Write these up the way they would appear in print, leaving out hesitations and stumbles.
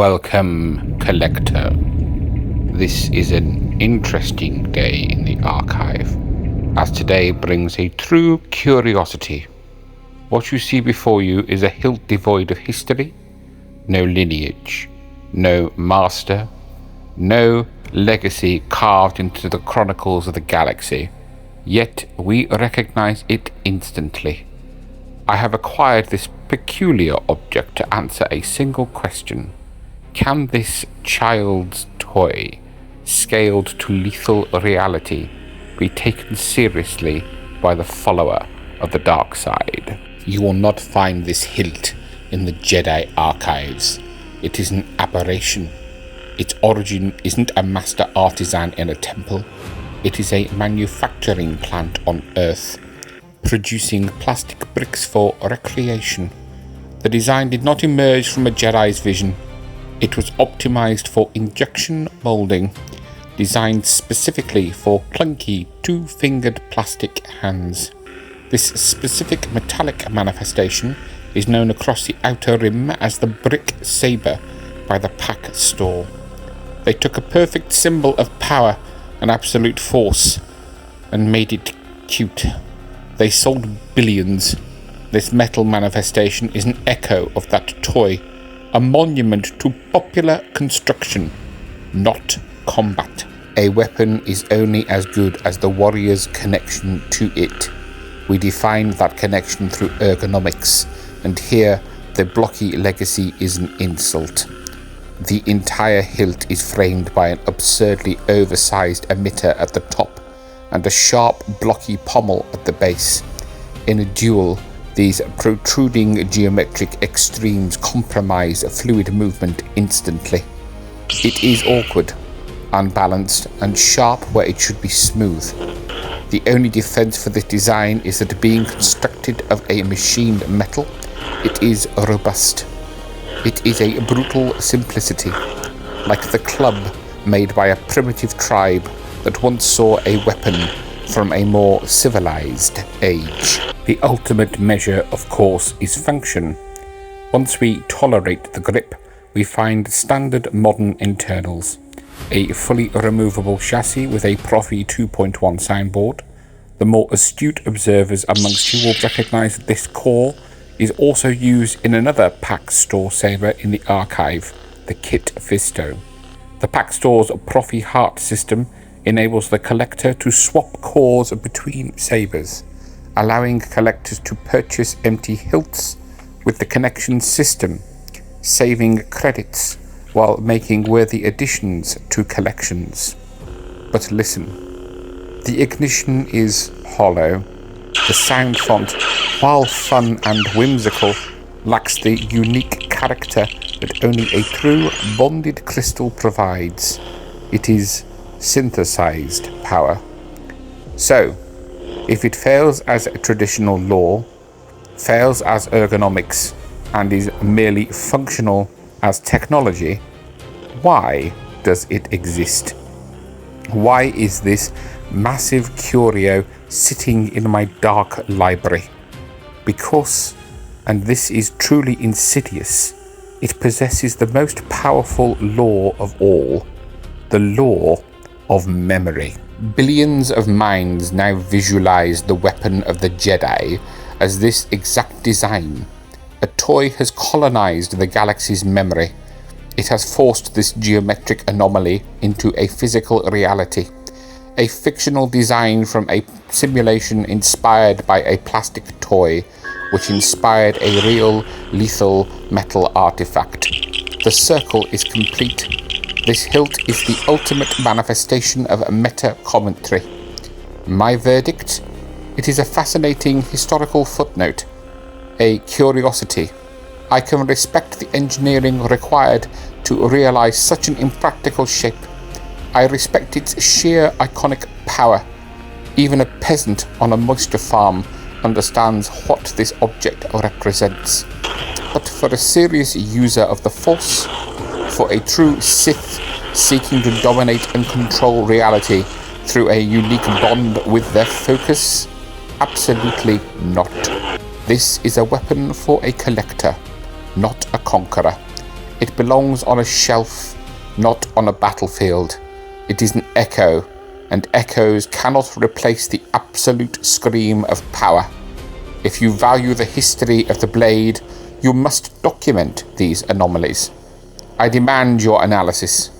Welcome, collector. This is an interesting day in the archive, as today brings a true curiosity. What you see before you is a hilt devoid of history, no lineage, no master, no legacy carved into the chronicles of the galaxy, yet we recognize it instantly. I have acquired this peculiar object to answer a single question. Can this child's toy, scaled to lethal reality, be taken seriously by the follower of the dark side? You will not find this hilt in the Jedi archives. It is an aberration. Its origin isn't a master artisan in a temple. It is a manufacturing plant on Earth, producing plastic bricks for recreation. The design did not emerge from a Jedi's vision. It was optimized for injection molding, designed specifically for clunky two-fingered plastic hands. This specific metallic manifestation is known across the Outer Rim as the brick Saber by the Pach Store. They took a perfect symbol of power and absolute force and made it cute. They sold billions. This metal manifestation is an echo of that toy, a monument to popular construction, not combat. A weapon is only as good as the warrior's connection to it. We define that connection through ergonomics, and here the Blocky legacy is an insult. The entire hilt is framed by an absurdly oversized emitter at the top and a sharp blocky pommel at the base. In a duel, these protruding geometric extremes compromise fluid movement instantly. It is awkward, unbalanced, and sharp where it should be smooth. The only defense for this design is that being constructed of a machined metal, it is robust. It is a brutal simplicity, like the club made by a primitive tribe that once saw a weapon from a more civilized age. The ultimate measure, of course, is function. Once we tolerate the grip, we find standard modern internals. A fully removable chassis with a Proffie 2.1 signboard. The more astute observers amongst you will recognize that this core is also used in another Pach Store Saber in the archive, the Kit Fisto. The Pach Store's Proffie heart system enables the collector to swap cores between sabers, allowing collectors to purchase empty hilts with the connection system, saving credits while making worthy additions to collections. But listen, the ignition is hollow. The sound font, while fun and whimsical, lacks the unique character that only a true bonded crystal provides. It is synthesized power. So, if it fails as a traditional law, fails as ergonomics, and is merely functional as technology, why does it exist? Why is this massive curio sitting in my dark library? Because, and this is truly insidious, it possesses the most powerful law of all, the law of memory. Billions of minds now visualize the weapon of the Jedi as this exact design. A toy has colonized the galaxy's memory. It has forced this geometric anomaly into a physical reality. A fictional design from a simulation inspired by a plastic toy, which inspired a real lethal metal artifact. The circle is complete. This hilt is the ultimate manifestation of meta commentary. My verdict? It is a fascinating historical footnote, a curiosity. I can respect the engineering required to realize such an impractical shape. I respect its sheer iconic power. Even a peasant on a moisture farm understands what this object represents. But for a serious user of the Force, for a true Sith seeking to dominate and control reality through a unique bond with their focus, absolutely not. This is a weapon for a collector, not a conqueror. It belongs on a shelf, not on a battlefield. It is an echo, and echoes cannot replace the absolute scream of power. If you value the history of the blade, you must document these anomalies. I demand your analysis.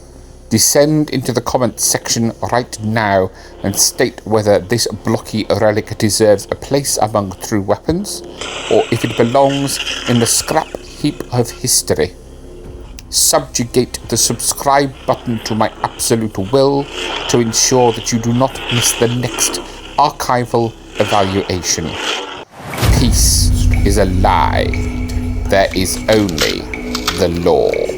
Descend into the comments section right now and state whether this blocky relic deserves a place among true weapons, or if it belongs in the scrap heap of history. Subjugate the subscribe button to my absolute will to ensure that you do not miss the next archival evaluation. Peace is a lie. There is only the law.